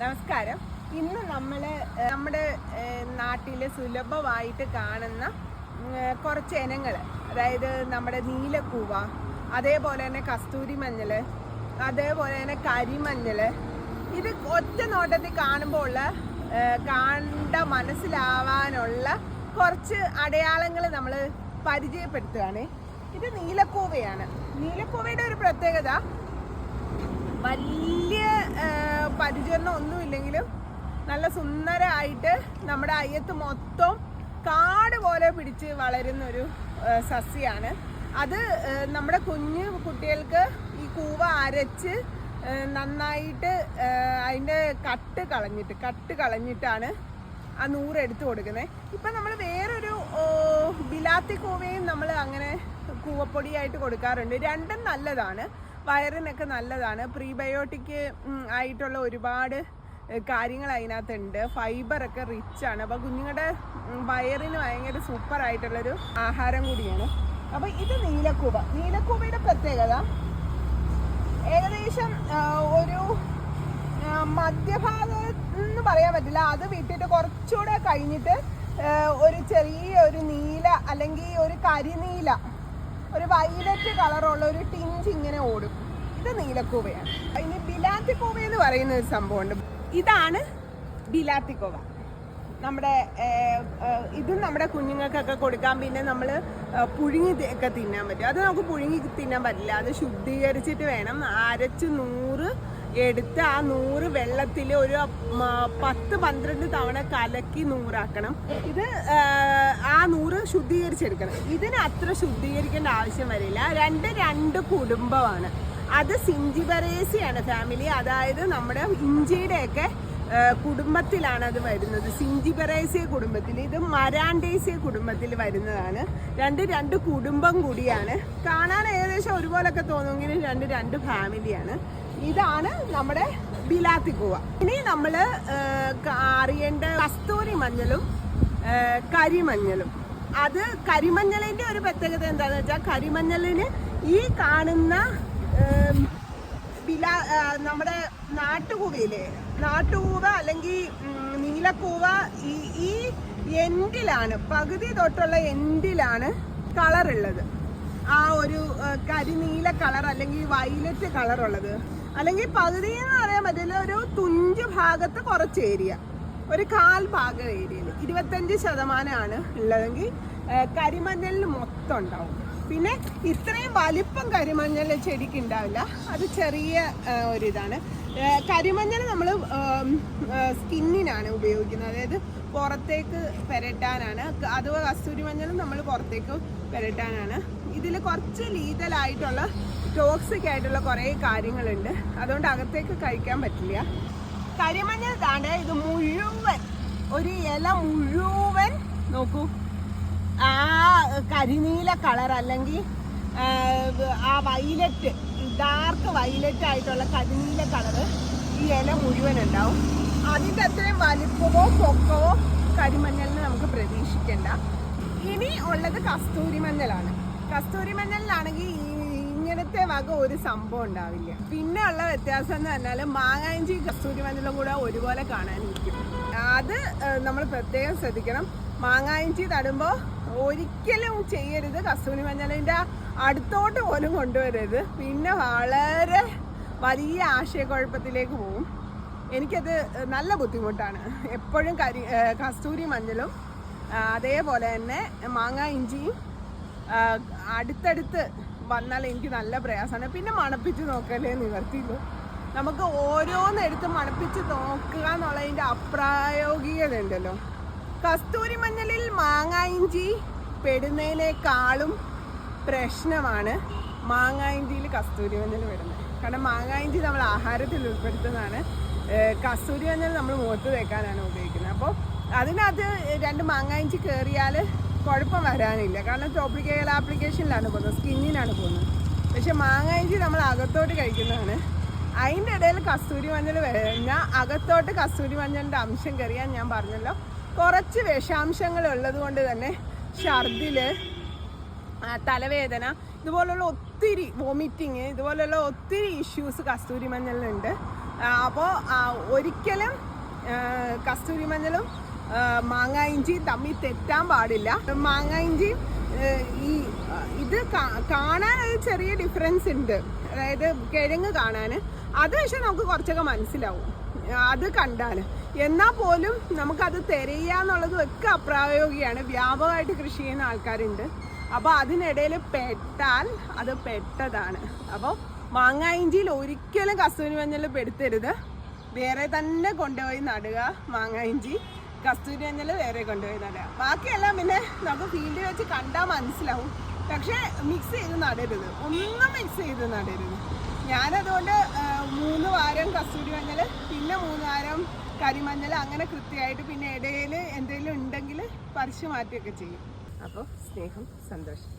നമസ്കാരം. ഇന്ന് നമ്മുടെ നാട്ടിൽ സുലഭമായിട്ട് കാണുന്ന കുറച്ച് ഇനങ്ങൾ, അതായത് നമ്മുടെ നീലക്കൂവ, അതേപോലെ തന്നെ കസ്തൂരി മഞ്ഞൾ, അതേപോലെ തന്നെ കരിമഞ്ഞൾ, ഇത് ഒറ്റ നോട്ടത്തിൽ കാണുമ്പോൾ മനസ്സിലാവാനുള്ള കുറച്ച് അടയാളങ്ങൾ നമ്മൾ പരിചയപ്പെടുത്തുകയാണ്. ഇത് നീലക്കൂവയാണ്. നീലക്കൂവയുടെ ഒരു പ്രത്യേകത, വലിയ പരിചരണം ഒന്നുമില്ലെങ്കിലും നല്ല സുന്ദരമായിട്ട് നമ്മുടെ അയ്യത്ത് മൊത്തം കാട് പോലെ പിടിച്ച് വളരുന്നൊരു സസ്യമാണ്. അത് നമ്മുടെ കുഞ്ഞു കുട്ടികൾക്ക് ഈ കൂവ അരച്ച് നന്നായിട്ട് അതിൻ്റെ കട്ട് കളഞ്ഞിട്ടാണ് ആ നൂറ് എടുത്ത് കൊടുക്കുന്നത്. ഇപ്പം നമ്മൾ വേറൊരു ബിലാത്തി കൂവയും നമ്മൾ അങ്ങനെ കൂവപ്പൊടിയായിട്ട് കൊടുക്കാറുണ്ട്. രണ്ടും നല്ലതാണ്, വയറിനൊക്കെ നല്ലതാണ്. പ്രീബയോട്ടിക് ആയിട്ടുള്ള ഒരുപാട് കാര്യങ്ങൾ അതിനകത്തുണ്ട്. ഫൈബറൊക്കെ റിച്ചാണ്. അപ്പോൾ കുഞ്ഞുങ്ങളുടെ വയറിന് ഭയങ്കര സൂപ്പറായിട്ടുള്ളൊരു ആഹാരം കൂടിയാണ്. അപ്പോൾ ഇത് നീലക്കൂവയുടെ പ്രത്യേകത, ഏകദേശം ഒരു മധ്യഭാഗത്ത് പറയാൻ പറ്റില്ല, അത് വിട്ടിട്ട് കുറച്ചുകൂടെ കഴിഞ്ഞിട്ട് ഒരു ചെറിയ നീല അല്ലെങ്കിൽ ഒരു കരിനീല, ഒരു വൈലറ്റ് കളറുള്ള ഒരു ടിഞ്ച് ഇങ്ങനെ ഓടും. ഇത് നീലക്കൂവയാണ്. ഇനി ബിലാത്തി കൂവ എന്ന് പറയുന്ന ഒരു സംഭവമുണ്ട്. ഇതാണ് ബിലാത്തി കൂവ. ഇതും നമ്മുടെ കുഞ്ഞുങ്ങൾക്കൊക്കെ കൊടുക്കാം. പിന്നെ നമ്മൾ പുഴുങ്ങി ഒക്കെ തിന്നാൻ പറ്റും. അത് നമുക്ക് പുഴുങ്ങി തിന്നാൻ പറ്റില്ല, അത് ശുദ്ധീകരിച്ചിട്ട് വേണം. അരച്ച് നൂറ് എടുത്ത് ആ നൂറ് വെള്ളത്തിൽ ഒരു 10-12 തവണ കലക്കി നൂറാക്കണം. ഇത് ആ നൂറ് ശുദ്ധീകരിച്ചെടുക്കണം. ഇതിന് അത്ര ശുദ്ധീകരിക്കേണ്ട ആവശ്യം വരില്ല. രണ്ട് കുടുംബമാണ്. അത് സിഞ്ചിബറേസിയാണ് ഫാമിലി, അതായത് നമ്മുടെ ഇഞ്ചിയുടെയൊക്കെ കുടുംബത്തിലാണ് അത് വരുന്നത്. സിഞ്ചിബറേസിയ കുടുംബത്തിൽ, ഇത് മരാണ്ടേസിയ കുടുംബത്തിൽ വരുന്നതാണ്. രണ്ട് കുടുംബം കൂടിയാണ്. കാണാൻ ഏകദേശം ഒരുപോലൊക്കെ തോന്നുമെങ്കിലും രണ്ട് ഫാമിലിയാണ്. ഇതാണ് നമ്മുടെ ബിലാത്തി കൂവ. ഇനി നമ്മൾ അറിയേണ്ട കസ്തൂരി മഞ്ഞളും കരിമഞ്ഞളും. അത് കരിമഞ്ഞളിൻ്റെ ഒരു പ്രത്യേകത എന്താണെന്ന് വെച്ചാൽ, കരിമഞ്ഞളിന് ഈ കാണുന്ന നമ്മുടെ നാട്ടുകൂവ അല്ലെങ്കിൽ നീലക്കൂവ ഈ എൻഡിലാണ്, പകുതി തൊട്ടുള്ള എൻഡിലാണ് കളറുള്ളത്. ആ ഒരു കരിനീല കളർ അല്ലെങ്കിൽ വയലറ്റ് കളറുള്ളത്. അല്ലെങ്കിൽ പകുതി എന്ന് പറയാൻ പറ്റില്ല, ഒരു തുഞ്ച് ഭാഗത്ത് കുറച്ച് ഏരിയ, ഒരു 1/4 ഭാഗം ഏരിയയിൽ 25% ഉള്ളതെങ്കിൽ കരിമഞ്ഞളിന് മൊത്തം ഉണ്ടാവും. പിന്നെ ഇത്രയും വലിപ്പം കരിമഞ്ഞൾ ചെടിക്ക് ഉണ്ടാവില്ല, അത് ചെറിയ ഒരിതാണ്. കരിമഞ്ഞൾ നമ്മൾ സ്കിന്നിനാണ് ഉപയോഗിക്കുന്നത്, അതായത് പുറത്തേക്ക് പെരട്ടാനാണ്. അതുപോലെ കസ്തൂരി മഞ്ഞളും നമ്മൾ പുറത്തേക്ക് പെരട്ടാനാണ്. ഇതിൽ കുറച്ച് ലീതലായിട്ടുള്ള ടോക്സിക് ആയിട്ടുള്ള കുറേ കാര്യങ്ങളുണ്ട്, അതുകൊണ്ട് അകത്തേക്ക് കഴിക്കാൻ പറ്റില്ല. കരിമഞ്ഞൾ താണ്ട് ഇത് മുഴുവൻ, ഒരു ഇല മുഴുവൻ നോക്കൂ, ആ കരിനീല കളർ അല്ലെങ്കിൽ ആ വൈലറ്റ്, ഡാർക്ക് വൈലറ്റ് ആയിട്ടുള്ള കരിനീല കളറ് ഈ ഇല മുഴുവൻ ഉണ്ടാവും. അതിൻ്റെ അത്രയും വലിപ്പമോ പൊക്കമോ കരിമഞ്ഞളിന് നമുക്ക് പ്രതീക്ഷിക്കേണ്ട. ഇനി ഉള്ളത് കസ്തൂരി മഞ്ഞളാണ്. കസ്തൂരി മഞ്ഞളിലാണെങ്കിൽ ഇങ്ങനത്തെ വക ഒരു സംഭവം ഉണ്ടാവില്ല. പിന്നെ ഉള്ള വ്യത്യാസം എന്ന് പറഞ്ഞാൽ മാങ്ങായിഞ്ചി കസ്തൂരി മഞ്ഞളും കൂടെ ഒരുപോലെ കാണാനിരിക്കും. അത് നമ്മൾ പ്രത്യേകം ശ്രദ്ധിക്കണം. മാങ്ങായിഞ്ചി തടുമ്പോൾ ഒരിക്കലും ചെയ്യരുത്, കസ്തൂരി മഞ്ഞളിൻ്റെ അടുത്തോട്ട് പോലും കൊണ്ടുവരരുത്. പിന്നെ വളരെ വലിയ ആശയക്കുഴപ്പത്തിലേക്ക് പോകും. എനിക്കത് നല്ല ബുദ്ധിമുട്ടാണ്. എപ്പോഴും കസ്തൂരി മഞ്ഞളും അതേപോലെ തന്നെ മാങ്ങാ ഇഞ്ചിയും അടുത്തടുത്ത് വന്നാൽ എനിക്ക് നല്ല പ്രയാസമാണ്. പിന്നെ മണപ്പിച്ച് നോക്കലേ നിവർത്തിയുള്ളൂ. നമുക്ക് ഓരോന്നെടുത്ത് മണപ്പിച്ച് നോക്കുക എന്നുള്ളതിൻ്റെ അപ്രായോഗികത ഉണ്ടല്ലോ. കസ്തൂരി മഞ്ഞളിൽ മാങ്ങാ ഇഞ്ചി പെടുന്നതിനേക്കാളും പ്രശ്നമാണ് മാങ്ങാ ഇഞ്ചിയിൽ കസ്തൂരി മഞ്ഞൾ പെടുന്നത്. കാരണം മാങ്ങാ ഇഞ്ചി നമ്മൾ ആഹാരത്തിൽ ഉൾപ്പെടുത്തുന്നതാണ്, കസ്തൂരി മഞ്ഞൾ നമ്മൾ മുഖത്ത് തേക്കാനാണ് ഉപയോഗിക്കുന്നത്. അപ്പോൾ അതിനകത്ത് 2 മാങ്ങാ ഇഞ്ചി കയറിയാൽ കുഴപ്പം വരാനില്ല, കാരണം ടോപ്പിക്കൽ ആപ്ലിക്കേഷനിലാണ് പോകുന്നത്, സ്കിന്നിനാണ് പോകുന്നത്. പക്ഷെ മാങ്ങാ ഇഞ്ചി നമ്മൾ അകത്തോട്ട് കഴിക്കുന്നതാണ്. അതിൻ്റെ ഇടയിൽ കസ്തൂരി മഞ്ഞൾ കഴിഞ്ഞാൽ അകത്തോട്ട് കസ്തൂരി മഞ്ഞളിൻ്റെ അംശം കയറിയാൽ ഞാൻ പറഞ്ഞല്ലോ, കുറച്ച് വിഷാംശങ്ങൾ ഉള്ളത് കൊണ്ട് തന്നെ ഛർദിൽ, തലവേദന, ഇതുപോലുള്ള ഒത്തിരി വോമിറ്റിങ്, ഇതുപോലുള്ള ഒത്തിരി ഇഷ്യൂസ് കസ്തൂരി മഞ്ഞളിലുണ്ട്. അപ്പോൾ ഒരിക്കലും കസ്തൂരി മഞ്ഞളും മാങ്ങ ഇഞ്ചിയും തമ്മിൽ തെറ്റാൻ പാടില്ല. മാങ്ങ ഇഞ്ചിയും ഇത് കാണാൻ ഒരു ചെറിയ ഡിഫറൻസ് ഉണ്ട്, അതായത് കിഴങ്ങ് കാണാൻ. അത് പക്ഷെ നമുക്ക് കുറച്ചൊക്കെ മനസ്സിലാവും അത് കണ്ടാൽ. എന്നാൽ പോലും നമുക്കത് തിരയുക എന്നുള്ളതും ഒക്കെ അപ്രായോഗികമാണ്. വ്യാപകമായിട്ട് കൃഷി ചെയ്യുന്ന ആൾക്കാരുണ്ട്. അപ്പോൾ അതിനിടയിൽ പെട്ടാൽ അത് പെട്ടതാണ്. അപ്പോൾ മാങ്ങ ഇഞ്ചിയിൽ ഒരിക്കലും കസ്തൂരി മഞ്ഞൾ പെടുത്തരുത്. വേറെ തന്നെ കൊണ്ടുപോയി നടുക. മാങ്ങ ഇഞ്ചി, കസ്തൂരി മഞ്ഞൾ വേറെ കൊണ്ടുപോയി നടുക. ബാക്കിയെല്ലാം പിന്നെ നമുക്ക് ഫീൽഡിൽ വെച്ച് കണ്ടാൽ മനസ്സിലാവും. പക്ഷേ മിക്സ് ചെയ്ത് നടരുത്, ഒന്നും മിക്സ് ചെയ്ത് നടരുത്. ഞാനതുകൊണ്ട് 3 വാരം കസ്തൂരി മഞ്ഞൾ, പിന്നെ 3 വാരം കരിമഞ്ഞൾ, അങ്ങനെ കൃത്യമായിട്ട്, പിന്നെ ഇടയിൽ എന്തെങ്കിലും ഉണ്ടെങ്കിൽ പറിച്ചു മാറ്റിയൊക്കെ ചെയ്യും. അപ്പോൾ സ്നേഹം, സന്തോഷം.